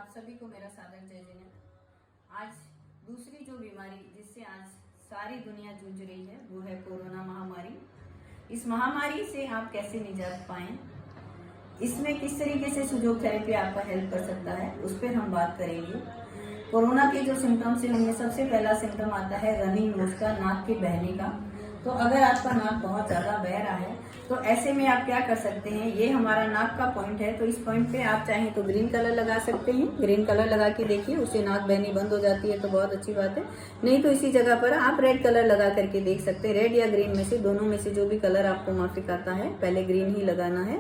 आप सभी को मेरा सादर जय जय। आज दूसरी जो बीमारी जिससे आज सारी दुनिया जूझ रही है वो है कोरोना महामारी। इस महामारी से आप कैसे निजात पाएं, इसमें किस तरीके से सुजोग थेरेपी आपका हेल्प कर सकता है, उस पर हम बात करेंगे। कोरोना के जो सिम्टम्स हैं उनमें सबसे पहला सिम्टम आता है रनिंग नोज का, नाक के बहने का। तो अगर आपका नाक बहुत ज्यादा बह रहा है तो ऐसे में आप क्या कर सकते हैं, ये हमारा नाक का पॉइंट है, तो इस पॉइंट पे आप चाहें तो ग्रीन कलर लगा सकते हैं। ग्रीन कलर लगा के देखिए, उससे नाक बहनी बंद हो जाती है तो बहुत अच्छी बात है। नहीं तो इसी जगह पर आप रेड कलर लगा करके देख सकते हैं। रेड या ग्रीन में से, दोनों में से जो भी कलर आपको माफिक आता है, पहले ग्रीन ही लगाना है।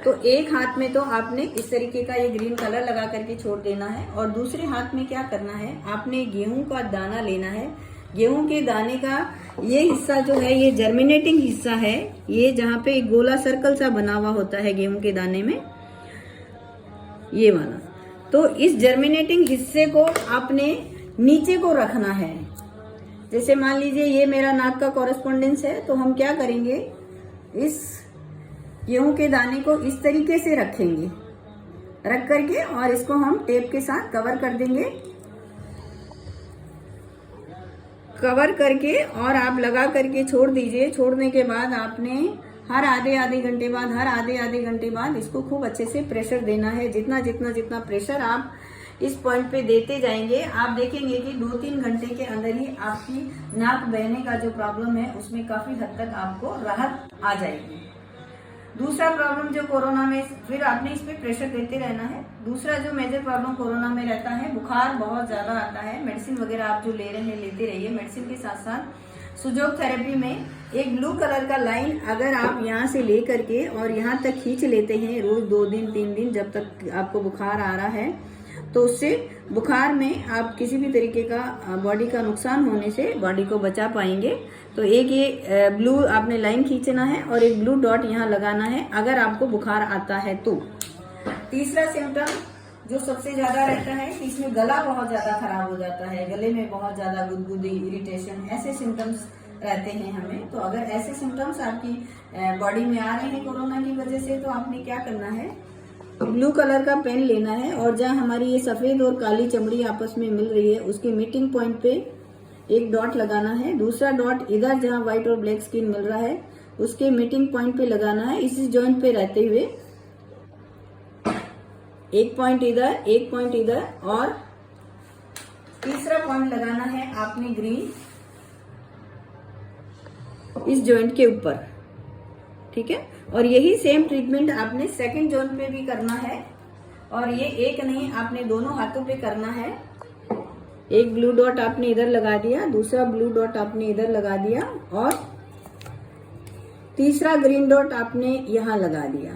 तो एक हाथ में तो आपने इस तरीके का ये ग्रीन कलर लगा करके छोड़ देना है, और दूसरे हाथ में क्या करना है, आपने गेहूं का दाना लेना है। गेहूं के दाने का ये हिस्सा जो है, ये जर्मिनेटिंग हिस्सा है, ये जहाँ पे एक गोला सर्कल सा बना हुआ होता है गेहूं के दाने में, ये वाला। तो इस जर्मिनेटिंग हिस्से को आपने नीचे को रखना है। जैसे मान लीजिए ये मेरा नाक का कॉरेस्पॉन्डेंस है, तो हम क्या करेंगे, इस गेहूं के दाने को इस तरीके से रखेंगे, रख करके और इसको हम टेप के साथ कवर कर देंगे। कवर करके और आप लगा करके छोड़ दीजिए। छोड़ने के बाद आपने हर आधे आधे घंटे बाद इसको खूब अच्छे से प्रेशर देना है। जितना प्रेशर आप इस पॉइंट पे देते जाएंगे, आप देखेंगे कि 2-3 घंटे के अंदर ही आपकी नाक बहने का जो प्रॉब्लम है उसमें काफी हद तक आपको राहत आ जाएगी। दूसरा प्रॉब्लम जो कोरोना में, फिर आपने इस पे प्रेशर देते रहना है। दूसरा जो मेजर प्रॉब्लम कोरोना में रहता है, बुखार बहुत ज्यादा आता है। मेडिसिन वगैरह आप जो ले रहे हैं लेते रहिए। मेडिसिन के साथ साथ सुजोग थेरेपी में एक ब्लू कलर का लाइन अगर आप यहाँ से ले करके और यहाँ तक खींच लेते हैं रोज 2 दिन 3 दिन, जब तक आपको बुखार आ रहा है, तो उससे बुखार में आप किसी भी तरीके का बॉडी का नुकसान होने से बॉडी को बचा पाएंगे। तो एक ये ब्लू आपने लाइन खींचना है और एक ब्लू डॉट यहाँ लगाना है अगर आपको बुखार आता है तो। तीसरा सिम्टम जो सबसे ज्यादा रहता है कि इसमें गला बहुत ज्यादा खराब हो जाता है, गले में बहुत ज्यादा गुदगुदी, इरिटेशन, ऐसे सिम्टम्स रहते हैं हमें। तो अगर ऐसे सिम्टम्स आपकी बॉडी में आ रहे हैं कोरोना की वजह से, तो आपने क्या करना है, ब्लू कलर का पेन लेना है और जहाँ हमारी ये सफेद और काली चमड़ी आपस में मिल रही है उसके मीटिंग पॉइंट पे एक डॉट लगाना है। दूसरा डॉट इधर जहाँ व्हाइट और ब्लैक स्किन मिल रहा है उसके मीटिंग पॉइंट पे लगाना है, इसी जॉइंट पे रहते हुए। एक पॉइंट इधर और तीसरा पॉइंट लगाना है आपने ग्रीन इस जॉइंट के ऊपर, ठीक है। और यही सेम ट्रीटमेंट आपने सेकंड जॉइंट पे भी करना है, और ये एक नहीं, आपने दोनों हाथों पे करना है। एक ब्लू डॉट आपने इधर लगा दिया, दूसरा ब्लू डॉट आपने इधर लगा दिया, और तीसरा ग्रीन डॉट आपने यहाँ लगा दिया।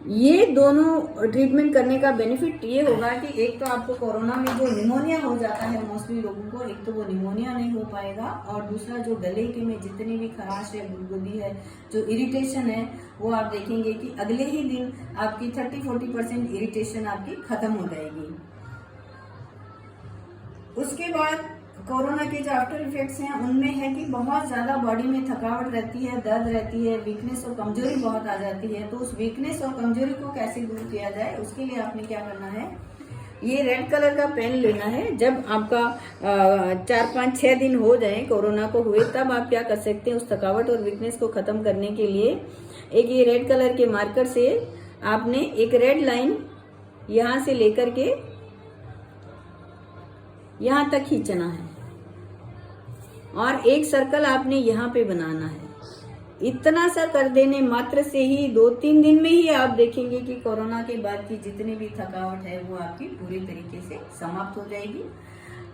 ये दोनों ट्रीटमेंट करने का बेनिफिट ये होगा कि एक तो आपको कोरोना में जो निमोनिया हो जाता है मोस्टली लोगों को, एक तो वो निमोनिया नहीं हो पाएगा, और दूसरा जो गले के में जितनी भी खराश है, गुदगुदी है, जो इरिटेशन है, वो आप देखेंगे कि अगले ही दिन आपकी 30-40% इरिटेशन आपकी खत्म हो जाएगी। उसके बाद कोरोना के जो आफ्टर इफेक्ट्स हैं उनमें है कि बहुत ज्यादा बॉडी में थकावट रहती है, दर्द रहती है, वीकनेस और कमजोरी बहुत आ जाती है। तो उस वीकनेस और कमजोरी को कैसे दूर किया जाए, उसके लिए आपने क्या करना है, ये रेड कलर का पेन लेना है। जब आपका 4-5-6 दिन हो जाए कोरोना को हुए, तब आप क्या कर सकते हैं, उस थकावट और वीकनेस को खत्म करने के लिए एक ये रेड कलर के मार्कर से आपने एक रेड लाइन यहाँ से लेकर के यहाँ तक खींचना है, और एक सर्कल आपने यहाँ पे बनाना है। इतना सा कर देने मात्र से ही 2-3 दिन में ही आप देखेंगे कि कोरोना के बाद की जितनी भी थकावट है वो आपकी पूरी तरीके से समाप्त हो जाएगी।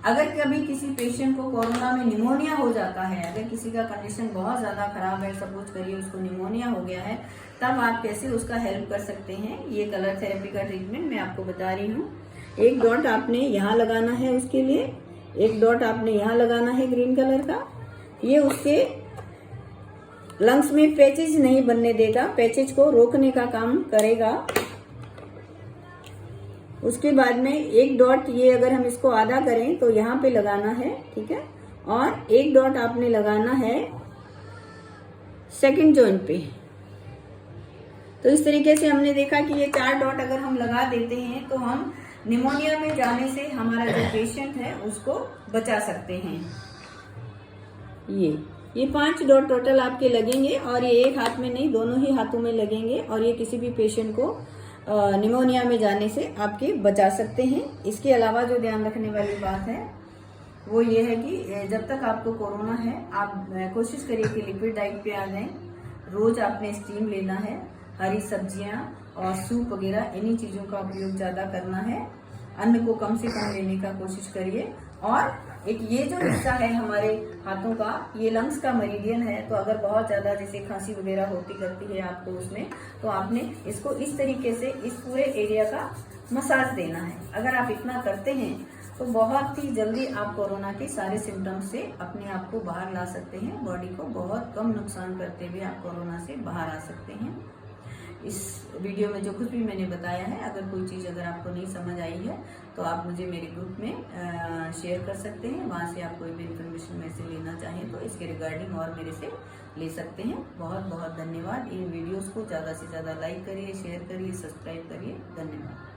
अगर कभी किसी पेशेंट को कोरोना में निमोनिया हो जाता है, अगर किसी का कंडीशन बहुत ज्यादा खराब है, सपोज करिए उसको निमोनिया हो गया है, तब आप कैसे उसका हेल्प कर सकते हैं, ये कलर थेरेपी का ट्रीटमेंट मैं आपको बता रही हूँ। एक डॉट आपने यहाँ लगाना है, उसके लिए एक डॉट आपने यहाँ लगाना है ग्रीन कलर का। ये उसके लंग्स में पैचेज नहीं बनने देगा, पैचेज को रोकने का काम करेगा। उसके बाद में एक डॉट, ये अगर हम इसको आधा करें तो यहाँ पे लगाना है, ठीक है। और एक डॉट आपने लगाना है सेकंड जॉइंट पे। तो इस तरीके से हमने देखा कि ये 4 डॉट अगर हम लगा देते हैं तो हम निमोनिया में जाने से हमारा जो पेशेंट है उसको बचा सकते हैं। ये 5 डॉट टोटल आपके लगेंगे और ये एक हाथ में नहीं, दोनों ही हाथों में लगेंगे और ये किसी भी पेशेंट को निमोनिया में जाने से आपके बचा सकते हैं। इसके अलावा जो ध्यान रखने वाली बात है वो ये है कि जब तक आपको कोरोना है आप कोशिश करिए कि लिक्विड डाइट पे आ जाएं। रोज आपने स्टीम लेना है, हरी सब्जियां और सूप वगैरह इन्हीं चीजों का उपयोग ज्यादा करना है। अन्न को कम से कम लेने का कोशिश करिए। और एक ये जो हिस्सा है हमारे हाथों का, ये लंग्स का मेरिडियन है, तो अगर बहुत ज्यादा जैसे खांसी वगैरह होती करती है आपको उसमें, तो आपने इसको इस तरीके से इस पूरे एरिया का मसाज देना है। अगर आप इतना करते हैं तो बहुत ही जल्दी आप कोरोना के सारे सिम्टम्स से अपने आप को बाहर ला सकते हैं। बॉडी को बहुत कम नुकसान करते हुए आप कोरोना से बाहर आ सकते हैं। इस वीडियो में जो कुछ भी मैंने बताया है, अगर कोई चीज़ अगर आपको नहीं समझ आई है तो आप मुझे मेरे ग्रुप में शेयर कर सकते हैं। वहाँ से आप कोई भी इन्फॉर्मेशन मेरे से लेना चाहें तो इसके रिगार्डिंग और मेरे से ले सकते हैं। बहुत बहुत धन्यवाद। इन वीडियोस को ज़्यादा से ज़्यादा लाइक करिए, शेयर करिए, सब्सक्राइब करिए। धन्यवाद।